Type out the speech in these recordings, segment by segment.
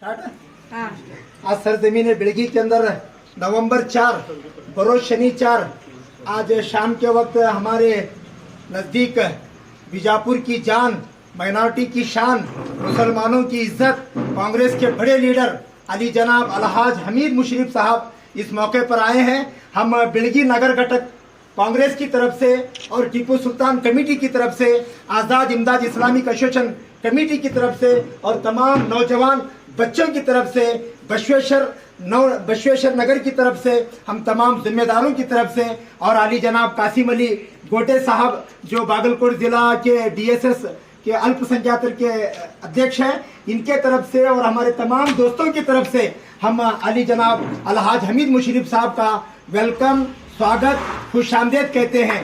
आज सरजमीन बिड़गी के अंदर नवंबर 4 बरोज शनि 4 आज शाम के वक्त हमारे नज़दीक बीजापुर की जान, माइनॉरिटी की शान, मुसलमानों की इज्जत, कांग्रेस के बड़े लीडर अली जनाब अलहाज हमीद मुशर्रफ साहब इस मौके पर आए हैं। हम बिड़गी नगर घटक कांग्रेस की तरफ से और टीपू सुल्तान कमेटी की तरफ से, आज़ाद इमदाद इस्लामिक एसोसिएशन कमेटी की तरफ से और तमाम नौजवान बच्चों की तरफ से, बश्वेश्वर नगर की तरफ से, हम तमाम जिम्मेदारों की तरफ से और अली जनाब कासिम अली गोटे साहब जो बागलकोट जिला के डीएसएस के अल्पसंख्यक के अध्यक्ष हैं, इनके तरफ से और हमारे तमाम दोस्तों की तरफ से हम अली जनाब अलहाज हमीद मुशर्रफ साहब का वेलकम, स्वागत, खुशामदीद कहते हैं।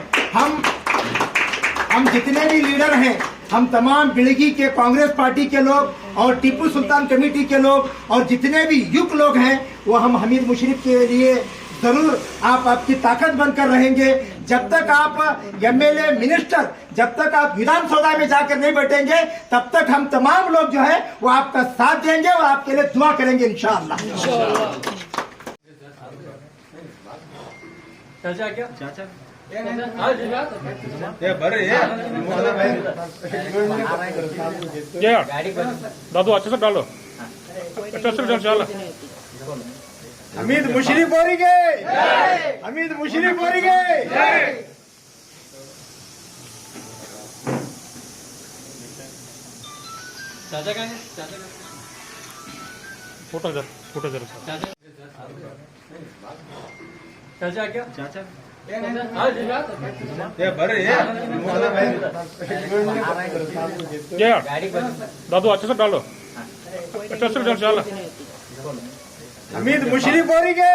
हम जितने भी लीडर हैं, हम तमाम बिड़गी के कांग्रेस पार्टी के लोग और टीपू सुल्तान कमेटी के लोग और जितने भी युग लोग हैं, वो हम हमीद मुशर्रफ के लिए जरूर आपकी ताकत बनकर रहेंगे। जब तक आप एमएलए मिनिस्टर, जब तक आप विधानसभा में जाकर नहीं बैठेंगे, तब तक हम तमाम लोग जो है वो आपका साथ देंगे और आपके लिए दुआ करेंगे इंशाअल्लाह। चाचा क्या चाचा दादू अच्छे से डालो, अच्छा से डालो। हमीद मुशर्रफ बोलेंगे, हमीद मुशर्रफ बोलेंगे। चाचा क्या चाचा फोटो जरा चाचा चाचा क्या चाचा दादू अच्छे से डालो, अच्छा से डालो। हमीद मुशर्रफ बोलेंगे,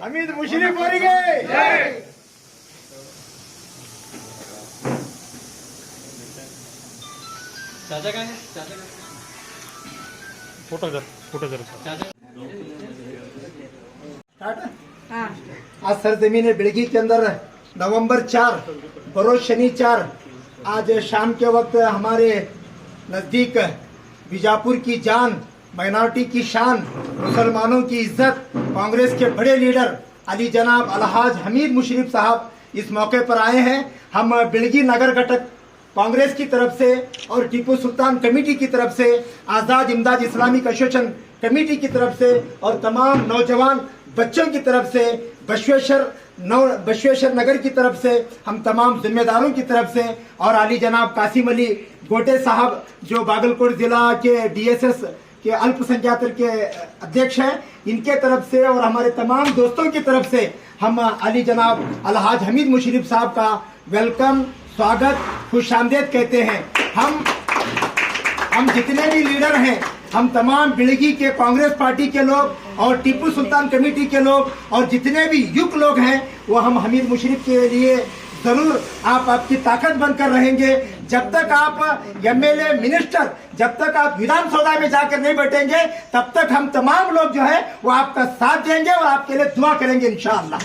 हमीद मुशर्रफ बोलेंगे। चाचा क्या चाचा फोटो जरा चाचा आज सरजमीन बिड़गी के अंदर नवंबर 4 बरोज शनि 4 आज शाम के वक्त हमारे नज़दीक बीजापुर की जान, माइनॉरिटी की शान, मुसलमानों की इज्जत, कांग्रेस के बड़े लीडर अली जनाब अलहाज हमीद मुशर्रफ साहब इस मौके पर आए हैं। हम बिड़गी नगर घटक कांग्रेस की तरफ से और टीपू सुल्तान कमेटी की तरफ से, आज़ाद इमदाद इस्लामिक एसोसिएशन कमेटी की तरफ से और तमाम नौजवान बच्चों की तरफ से, बश्वेश्वर नगर की तरफ से, हम तमाम जिम्मेदारों की तरफ से और अली जनाब कासिम अली गोटे साहब जो बागलकोट जिला के डीएसएस के अल्पसंख्यक के अध्यक्ष हैं, इनके तरफ से और हमारे तमाम दोस्तों की तरफ से हम अली जनाब अलहाज हमीद मुशर्रफ साहब का वेलकम, स्वागत, खुशामदीद कहते हैं। हम जितने भी लीडर हैं, हम तमाम बिड़गी के कांग्रेस पार्टी के लोग और टीपू सुल्तान कमेटी के लोग और जितने भी युग लोग हैं, वो हम हमीद मुशर्रफ के लिए जरूर आपकी ताकत बनकर रहेंगे। जब तक आप एमएलए मिनिस्टर, जब तक आप विधानसभा में जाकर नहीं बैठेंगे, तब तक हम तमाम लोग जो है वो आपका साथ देंगे और आपके लिए दुआ करेंगे इंशाअल्लाह।